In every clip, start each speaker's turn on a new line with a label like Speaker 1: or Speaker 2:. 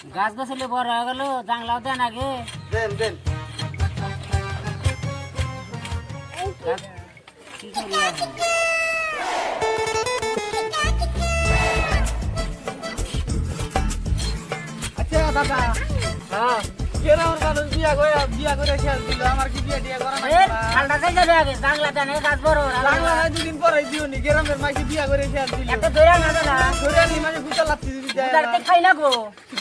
Speaker 1: গাছ গাছলে বড় হয়ে গেল জাংলাও দেন আগে
Speaker 2: দেন দেন
Speaker 1: কি করি এখন?
Speaker 2: আচ্ছা দাদা
Speaker 1: হ্যাঁ
Speaker 2: কেরামের মানুষ বিয়া করে খেয়াল দিল আমার কি বিয়া টিয়া করা নাই
Speaker 1: ঠান্ডা যাই যাবে আগে জাংলা দেন গাছ বড়
Speaker 2: বাংলা হয় দুদিন পরে দিও নি গ্রামের মাইকে বিয়া করে খেয়াল দিল
Speaker 1: একটা দইরা না দেনা
Speaker 2: ধরে আনি মানে গুতা লাত্তি দিবি
Speaker 1: উদারতে খাই না গো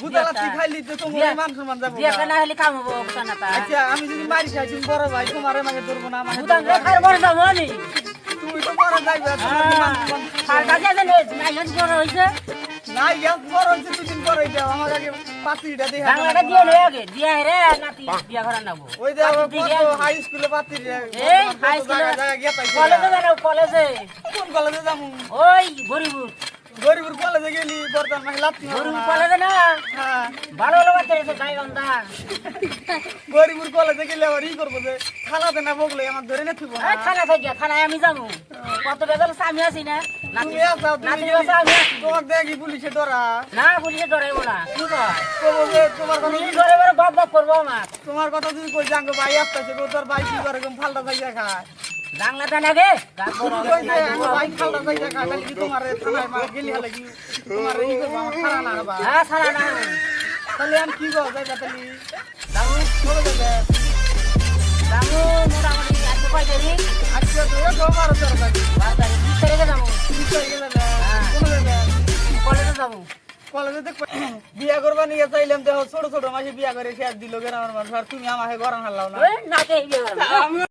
Speaker 2: গুতা লাত্তি খাইলি তো তোমার মান সম্মান যাবো
Speaker 1: বিয়া কেনা হলে কাম হবো বুঝা না তা
Speaker 2: আচ্ছা আমি যদি মারি খাই তুমি বড় ভাই তোমার আমাকে ধরবো না আমাকে
Speaker 1: উদার খাই বড় যাবো নি
Speaker 2: তুমি তো বড় যাইবে তোমার মান সম্মান
Speaker 1: ঠান্ডা যাই যাবে নাইলেন বড় হইছে
Speaker 2: নাই গ্যাস বড় হইছে দুদিন পরে দাও আমার আগে পাতিটা দিয়ে
Speaker 1: জাংলাটা দিয়ে লই আগে দিয়া রে নাতি বিয়া করা নাবো
Speaker 2: ওই যে হাই স্কুলে পাতি
Speaker 1: এই হাই স্কুলে
Speaker 2: জায়গা গিয়া পাইছি
Speaker 1: কলেজে যাও কলেজে
Speaker 2: কোন কলেজে যামু
Speaker 1: ওই গরিবুর
Speaker 2: গরিবুর কলেজে গেলি বর্তমান মাই লাত্তি
Speaker 1: গরিবুর কলেজে না
Speaker 2: হ্যাঁ
Speaker 1: ভালো লাগা তেরে গাই গন্দা
Speaker 2: গরিবুর কলেজে গেলে আবার ই করবো যে খানাতে না বগলে আমার ধরে না থিব
Speaker 1: এই খানা খাই গিয়া খানায় আমি যাবো কত বেজাল আমি আছি না নাতি
Speaker 2: তুমি আসাও
Speaker 1: নাতি
Speaker 2: তুমি
Speaker 1: বাসা আমি আছি
Speaker 2: তোমার দেখি পুলিশে ধরা
Speaker 1: না পুলিশে ডরাইবো না কি কয়
Speaker 2: কবো যে তোমার কথা
Speaker 1: পুলিশ ধরে বড় বাপ বাপ করবো আমার
Speaker 2: তোমার কথা যদি কই জাঙ্গ ভাই আসতেছে তোর ভাই কি করে এরকম ফালটা যাইয়া খায়
Speaker 1: জাংলা দেন আগে গাছ বড়
Speaker 2: কই যে আমার ভাই ফালটা যাইয়া খায় তাহলে কি তোমার থানায় মা গেলি হলে কি তোমার ই করবো আমার খানা না হবা
Speaker 1: হ্যাঁ সারা না
Speaker 2: তাহলে আমি কি করবো যাইবা তাহলে
Speaker 1: যাবো
Speaker 2: চলে যাবে
Speaker 1: যাবো মোটামুটি আজকে কয় তারিখ
Speaker 2: আজকে তো এত বারো তেরো তারিখ
Speaker 1: 12 তারিখ 20 তারিখে যাবো
Speaker 2: 20 তারিখে যাবে কোন যাবে
Speaker 1: কলেজে যাবো
Speaker 2: কলেজে তো বিয়া করবা নিয়ে চাইলাম দেখো ছোট ছোট মাসে বিয়া করে শেয়ার দিল গ্রামের মানুষ আর তুমি আমাকে গরম হারলাও না
Speaker 1: ওই নাকে